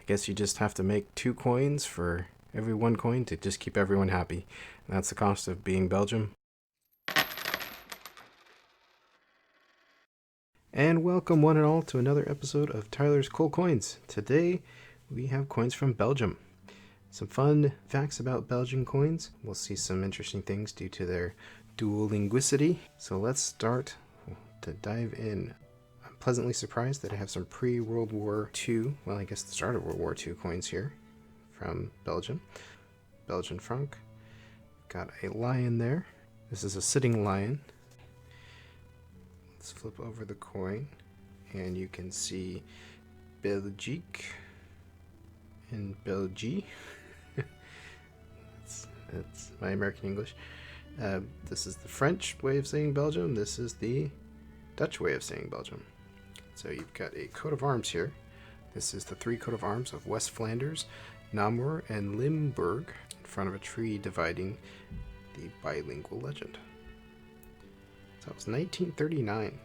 guess you just have to make 2 coins for every 1 coin to just keep everyone happy. And that's the cost of being Belgium. And welcome one and all to another episode of Tyler's Cool Coins. Today we have coins from Belgium. Some fun facts about Belgian coins. We'll see some interesting things due to their dual linguicity. So let's start to dive in. I'm pleasantly surprised that I have some pre-World War II, well, I guess the start of World War II coins here from Belgium. Belgian Franc. Got a lion there. This is a sitting lion. Let's flip over the coin and you can see Belgique and Belgie. That's my American English. This is the French way of saying Belgium. This is the Dutch way of saying Belgium. So you've got a coat of arms here. This is the 3 coat of arms of West Flanders, Namur, and Limburg in front of a tree dividing the bilingual legend. So it was 1939.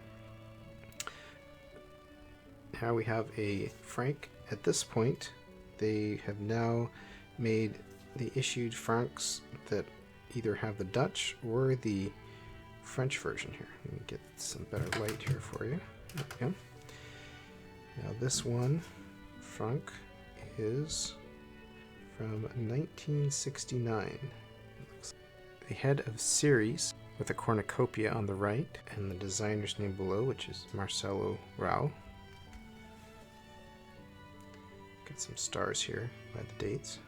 Now we have a franc. At this point, they have now made the issued francs that either have the Dutch or the French version here. Let me get some better light here for you. There we go. Now this one, franc, is from 1969. The head of Ceres with a cornucopia on the right and the designer's name below, which is Marcelo Rao. Got some stars here by the dates.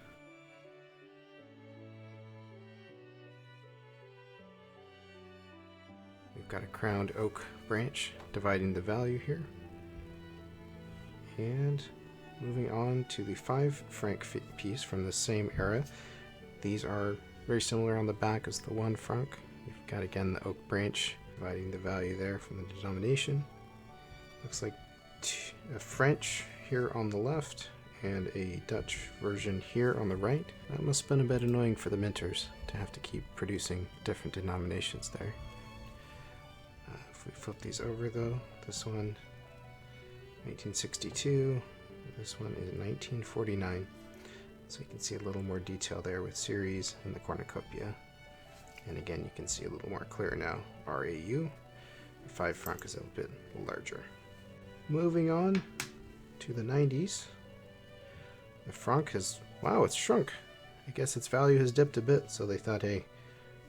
We've got a crowned oak branch dividing the value here. And moving on to the 5 franc piece from the same era. These are very similar on the back as the 1 franc. You've got again the oak branch dividing the value there from the denomination. Looks like a French here on the left and a Dutch version here on the right. That must have been a bit annoying for the minters to have to keep producing different denominations there. If we flip these over though, this one 1962, this one is 1949. So you can see a little more detail there with Ceres and the cornucopia. And again, you can see a little more clear now. RAU, the 5 franc is a bit larger. Moving on to the 90s. The franc has, wow, it's shrunk. I guess its value has dipped a bit, so they thought, hey,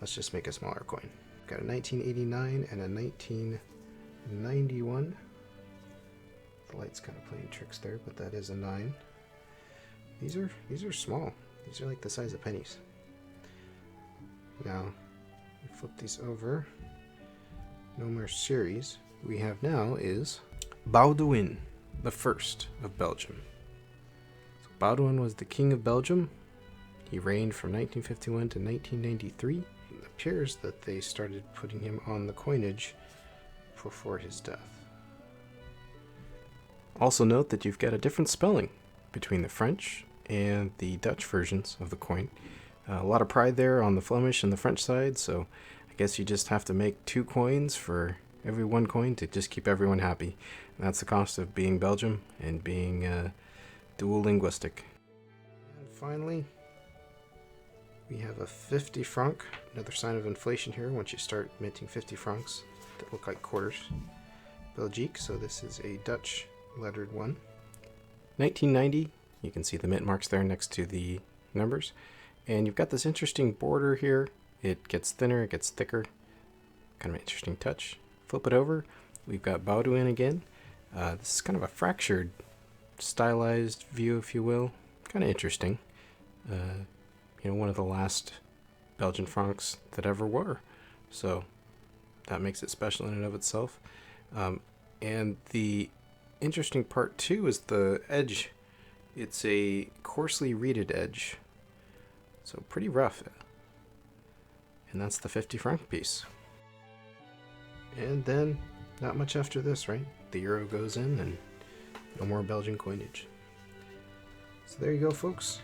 let's just make a smaller coin. Got a 1989 and a 1991. The light's kind of playing tricks there, but that is a 9. These are small. These are like the size of pennies. Now, we flip these over. No more series. We have now is Baudouin, the first of Belgium. So Baudouin was the king of Belgium. He reigned from 1951 to 1993. It appears that they started putting him on the coinage before his death. Also note that you've got a different spelling between the French and the Dutch versions of the coin. A lot of pride there on the Flemish and the French side, so I guess you just have to make 2 coins for every 1 coin to just keep everyone happy. And that's the cost of being Belgium and being dual linguistic. And finally, we have a 50 franc, another sign of inflation here once you start minting 50 francs that look like quarters. Belgique, so this is a Dutch lettered one. 1990, you can see the mint marks there next to the numbers. And you've got this interesting border here. It gets thinner, it gets thicker. Kind of an interesting touch. Flip it over. We've got Baudouin again. This is kind of a fractured, stylized view, if you will. Kind of interesting. One of the last Belgian francs that ever were. So that makes it special in and of itself. And the interesting part too is the edge. It's a coarsely reeded edge. So pretty rough. And that's the 50 franc piece. And then, not much after this, right? The euro goes in and no more Belgian coinage. So there you go, folks.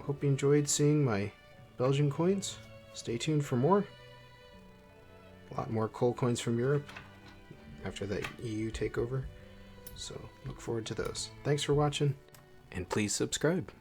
Hope you enjoyed seeing my Belgian coins. Stay tuned for more. A lot more coal coins from Europe after that EU takeover. So look forward to those. Thanks for watching, and please subscribe.